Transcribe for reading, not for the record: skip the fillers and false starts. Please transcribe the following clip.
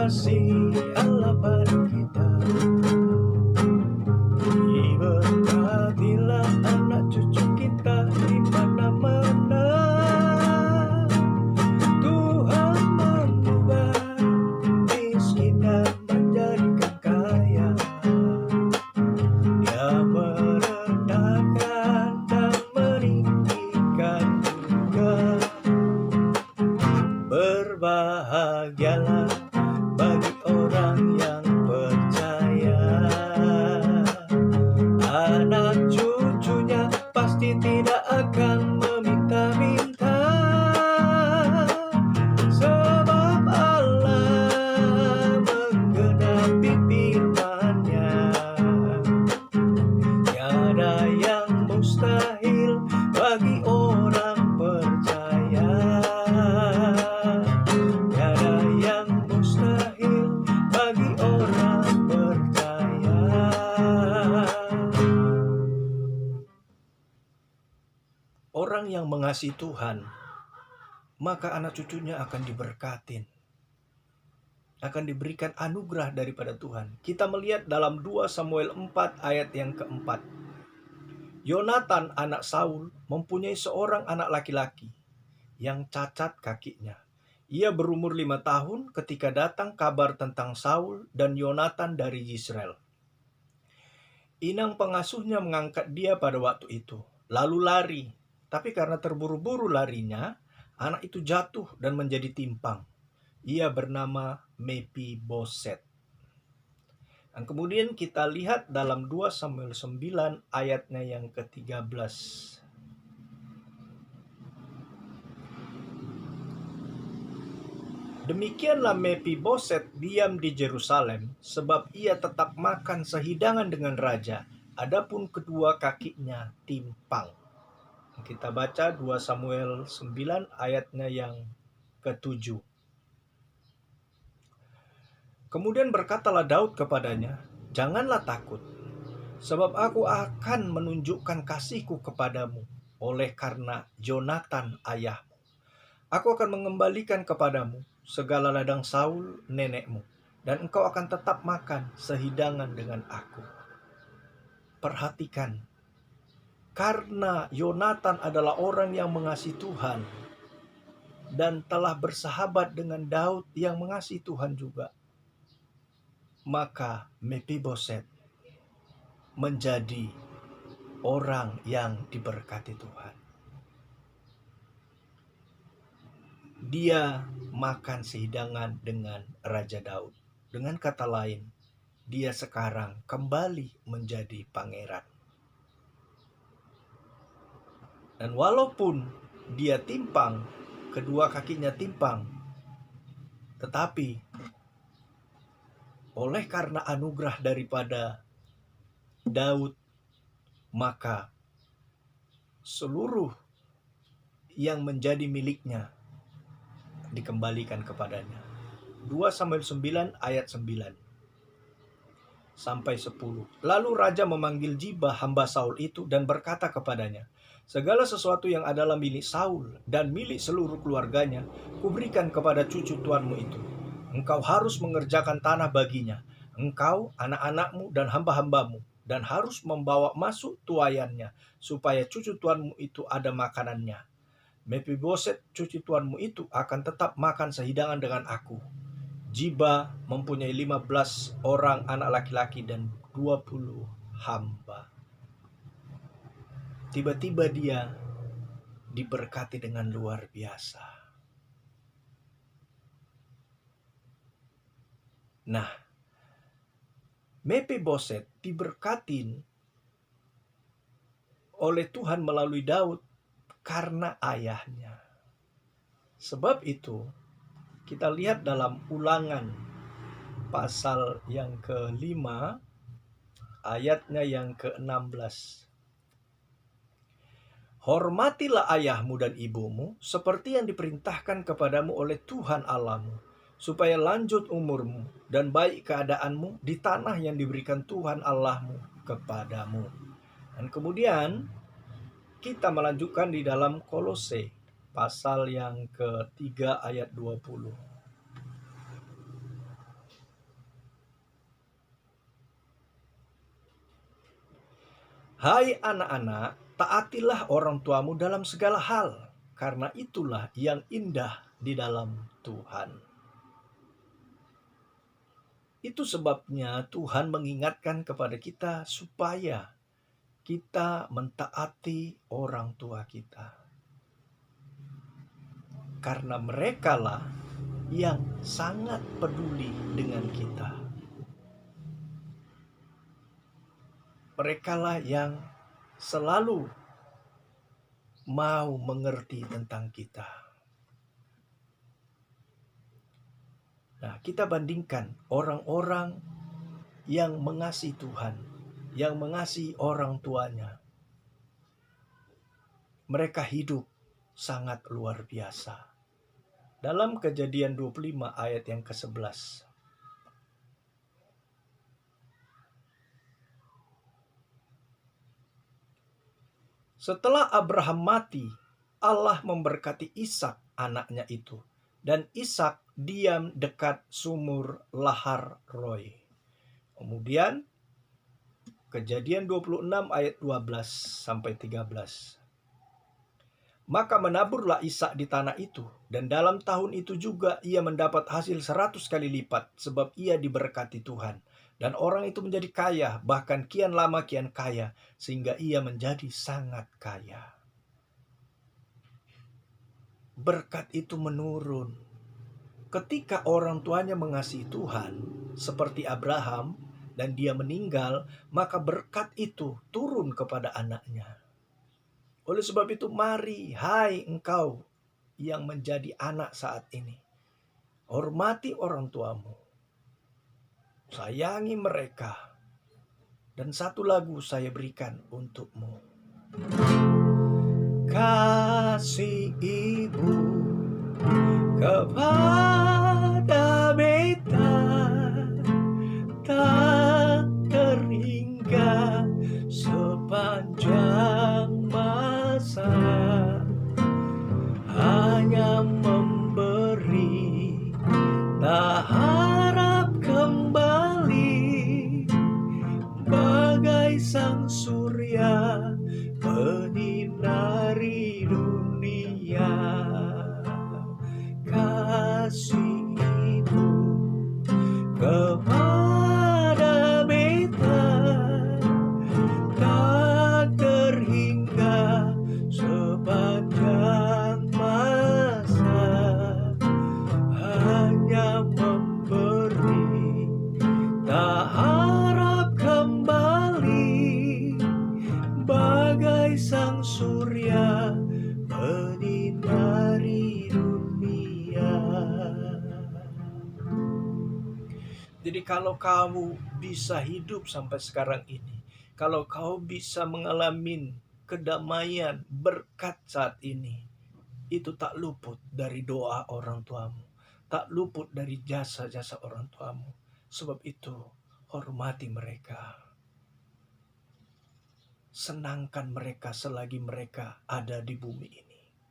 kasih Allah pada kita. Diberkatilah anak cucu kita di mana-mana. Tuhan mengubah miskin dan menjadikan kaya. Dia merendahkan dan meninggikan juga. Berbahagialah bagi orang yang percaya. Anak cucunya pasti tidak akan meminta-minta, sebab Allah menggenapi firman-Nya. Tiada yang mustahil bagi orang percaya. Tiada yang mustahil bagi orang percaya. Orang yang mengasihi Tuhan, maka anak cucunya akan diberkatin, akan diberikan anugerah daripada Tuhan. Kita melihat dalam 2 Samuel 4 ayat yang keempat. Yonatan anak Saul mempunyai seorang anak laki-laki yang cacat kakinya. Ia berumur 5 tahun ketika datang kabar tentang Saul dan Yonatan dari Yisrael. Inang pengasuhnya mengangkat dia pada waktu itu, lalu lari. Tapi karena terburu-buru larinya, anak itu jatuh dan menjadi timpang. Ia bernama Mephiboset. Dan kemudian kita lihat dalam 2 Samuel 9 ayatnya yang ke-13. Demikianlah Mephiboset diam di Yerusalem, sebab ia tetap makan sehidangan dengan raja, adapun kedua kakinya timpang. Kita baca 2 Samuel 9 ayatnya yang ke-7. Kemudian berkatalah Daud kepadanya, "Janganlah takut, sebab aku akan menunjukkan kasihku kepadamu oleh karena Yonatan ayahmu. Aku akan mengembalikan kepadamu segala ladang Saul nenekmu, dan engkau akan tetap makan sehidangan dengan aku." Perhatikan, karena Yonatan adalah orang yang mengasihi Tuhan dan telah bersahabat dengan Daud yang mengasihi Tuhan juga, maka Mephiboset menjadi orang yang diberkati Tuhan. Dia makan sehidangan dengan Raja Daud. Dengan kata lain, dia sekarang kembali menjadi pangeran. Dan walaupun dia timpang, kedua kakinya timpang, tetapi oleh karena anugerah daripada Daud, maka seluruh yang menjadi miliknya dikembalikan kepadanya. 2 Samuel 9 ayat 9 sampai 10. Lalu raja memanggil Ziba hamba Saul itu dan berkata kepadanya, "Segala sesuatu yang adalah milik Saul dan milik seluruh keluarganya, kuberikan kepada cucu tuanmu itu. Engkau harus mengerjakan tanah baginya, engkau, anak-anakmu dan hamba-hambamu, dan harus membawa masuk tuayannya, supaya cucu tuanmu itu ada makanannya. Mephiboset cucu tuanmu itu akan tetap makan sehidangan dengan aku." Ziba mempunyai 15 orang anak laki-laki dan 20 hamba. Tiba-tiba dia diberkati dengan luar biasa. Nah, Mephiboset diberkatin oleh Tuhan melalui Daud karena ayahnya. Sebab itu, kita lihat dalam Ulangan pasal yang ke-5 ayatnya yang ke-16. "Hormatilah ayahmu dan ibumu seperti yang diperintahkan kepadamu oleh Tuhan Allahmu, supaya lanjut umurmu dan baik keadaanmu di tanah yang diberikan Tuhan Allahmu kepadamu." Dan kemudian kita melanjutkan di dalam Kolose pasal yang ke-3 ayat 20. Hai anak-anak, taatilah orang tuamu dalam segala hal, karena itulah yang indah di dalam Tuhan. Itu sebabnya Tuhan mengingatkan kepada kita supaya kita mentaati orang tua kita. Karena merekalah yang sangat peduli dengan kita. Merekalah yang selalu mau mengerti tentang kita. Nah, kita bandingkan orang-orang yang mengasihi Tuhan, yang mengasihi orang tuanya. Mereka hidup sangat luar biasa. Dalam Kejadian 25 ayat yang ke-11. Setelah Abraham mati, Allah memberkati Ishak anaknya itu. Dan Ishak diam dekat sumur Lahar Roi. Kemudian Kejadian 26 ayat 12 sampai 13. Maka menaburlah Ishak di tanah itu, dan dalam tahun itu juga ia mendapat hasil 100 kali lipat, sebab ia diberkati Tuhan. Dan orang itu menjadi kaya, bahkan kian lama kian kaya, sehingga ia menjadi sangat kaya. Berkat itu menurun. Ketika orang tuanya mengasihi Tuhan, seperti Abraham, dan dia meninggal, maka berkat itu turun kepada anaknya. Oleh sebab itu, mari, hai engkau yang menjadi anak saat ini, hormati orang tuamu, sayangi mereka. Dan satu lagu saya berikan untukmu. Kasih ibu kepada beta tak terhingga sepanjang masa, hanya memberi, tak harap kembali, bagai sang surya menyinari dunia. Kasih ibu kepada beta tak terhingga sepanjang masa, hanya memberi, tak harap kembali, bagai sang surya menyinari dunia. Jadi kalau kamu bisa hidup sampai sekarang ini, kalau kau bisa mengalami kedamaian, berkat saat ini, itu tak luput dari doa orang tuamu, tak luput dari jasa-jasa orang tuamu. Sebab itu, hormati mereka. Senangkan mereka selagi mereka ada di bumi ini.